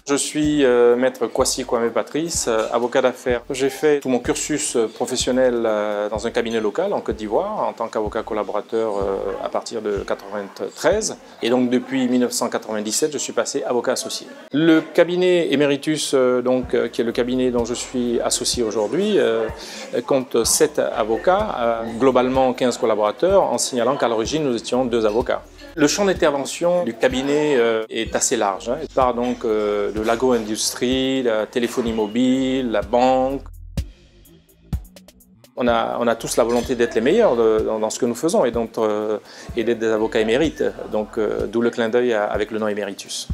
Je suis maître Kwasi Kwame Patrice, avocat d'affaires. J'ai fait tout mon cursus professionnel dans un cabinet local en Côte d'Ivoire en tant qu'avocat collaborateur à partir de 1993. Et donc depuis 1997, je suis passé avocat associé. Le cabinet Emeritus, qui est le cabinet dont je suis associé aujourd'hui, compte 7 avocats, globalement 15 collaborateurs, en signalant qu'à l'origine nous étions 2 avocats. Le champ d'intervention du cabinet est assez large. Il part donc de l'agro-industrie, la téléphonie mobile, la banque. On a tous la volonté d'être les meilleurs dans ce que nous faisons et d'être des avocats émérites, d'où le clin d'œil avec le nom Emeritus.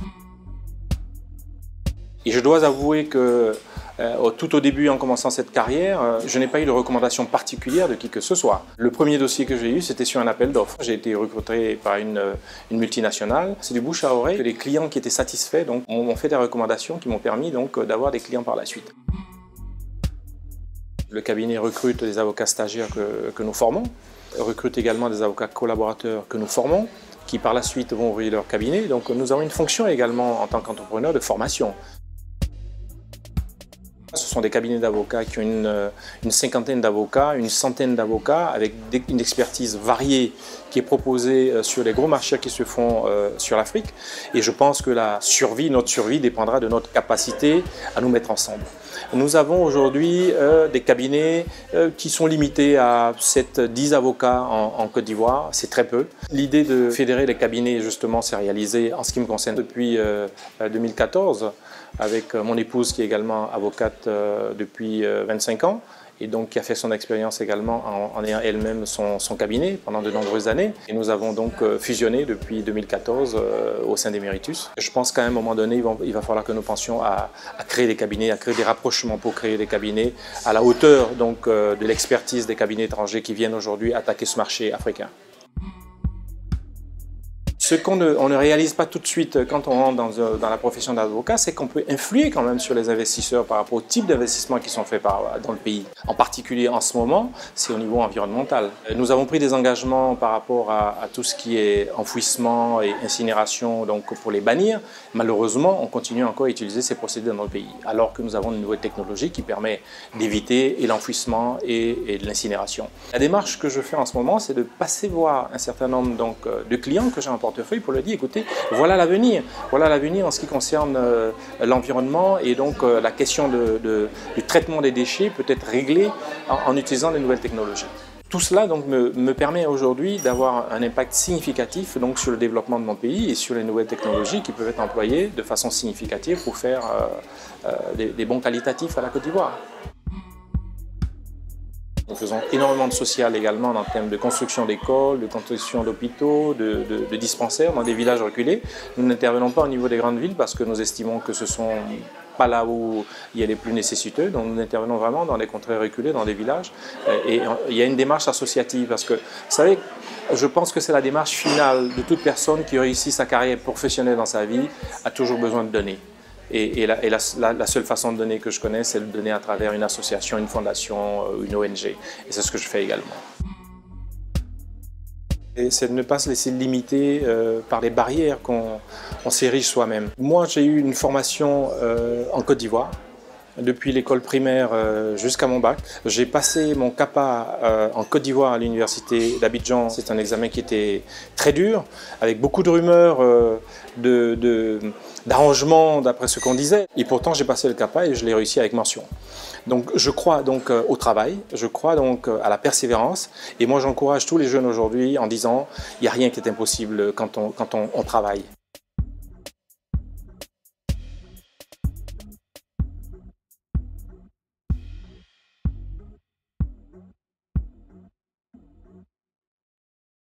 Et je dois avouer que tout au début, en commençant cette carrière, je n'ai pas eu de recommandation particulière de qui que ce soit. Le premier dossier que j'ai eu, c'était sur un appel d'offres. J'ai été recruté par une multinationale. C'est du bouche à oreille que les clients qui étaient satisfaits m'ont fait des recommandations qui m'ont permis d'avoir des clients par la suite. Le cabinet recrute des avocats stagiaires que nous formons, recrute également des avocats collaborateurs que nous formons, qui par la suite vont ouvrir leur cabinet. Donc nous avons une fonction également en tant qu'entrepreneur de formation. Ce sont des cabinets d'avocats qui ont une cinquantaine d'avocats, une centaine d'avocats avec une expertise variée qui est proposée sur les gros marchés qui se font sur l'Afrique. Et je pense que notre survie dépendra de notre capacité à nous mettre ensemble. Nous avons aujourd'hui des cabinets qui sont limités à 7-10 avocats en Côte d'Ivoire, c'est très peu. L'idée de fédérer les cabinets justement s'est réalisée en ce qui me concerne depuis 2014 avec mon épouse qui est également avocate depuis 25 ans et donc qui a fait son expérience également en ayant elle-même son cabinet pendant de nombreuses années. Et nous avons donc fusionné depuis 2014 au sein d'Emeritus. Je pense qu'à un moment donné, il va falloir que nous pensions à créer des cabinets, à créer des rapprochements pour créer des cabinets à la hauteur de l'expertise des cabinets étrangers qui viennent aujourd'hui attaquer ce marché africain. Ce qu'on ne réalise pas tout de suite quand on rentre dans la profession d'avocat, c'est qu'on peut influer quand même sur les investisseurs par rapport au type d'investissements qui sont faits dans le pays. En particulier en ce moment, c'est au niveau environnemental. Nous avons pris des engagements par rapport à tout ce qui est enfouissement et incinération pour les bannir. Malheureusement, on continue encore à utiliser ces procédés dans notre pays, alors que nous avons une nouvelle technologie qui permet d'éviter l'enfouissement et de l'incinération. La démarche que je fais en ce moment, c'est de passer voir un certain nombre de clients que j'ai en portefeuille pour leur dire, écoutez, voilà l'avenir en ce qui concerne l'environnement et donc la question du traitement des déchets peut être réglée en utilisant les nouvelles technologies. Tout cela me permet aujourd'hui d'avoir un impact significatif sur le développement de mon pays et sur les nouvelles technologies qui peuvent être employées de façon significative pour faire des bons qualitatifs à la Côte d'Ivoire. Nous faisons énormément de social également en termes de construction d'écoles, de construction d'hôpitaux, de dispensaires dans des villages reculés. Nous n'intervenons pas au niveau des grandes villes parce que nous estimons que ce ne sont pas là où il y a les plus nécessiteux. Donc nous intervenons vraiment dans des contrées reculées, dans des villages. Et il y a une démarche associative parce que, vous savez, je pense que c'est la démarche finale de toute personne qui réussit sa carrière professionnelle dans sa vie, a toujours besoin de donner. Et la seule façon de donner que je connais, c'est de donner à travers une association, une fondation, une ONG. Et c'est ce que je fais également. Et c'est de ne pas se laisser limiter par les barrières qu'on s'érige soi-même. Moi, j'ai eu une formation en Côte d'Ivoire, depuis l'école primaire jusqu'à mon bac. J'ai passé mon CAPA en Côte d'Ivoire à l'université d'Abidjan. C'est un examen qui était très dur, avec beaucoup de rumeurs, d'arrangements d'après ce qu'on disait. Et pourtant, j'ai passé le CAPA et je l'ai réussi avec mention. Donc je crois au travail, je crois à la persévérance. Et moi, j'encourage tous les jeunes aujourd'hui en disant il n'y a rien qui est impossible quand on travaille.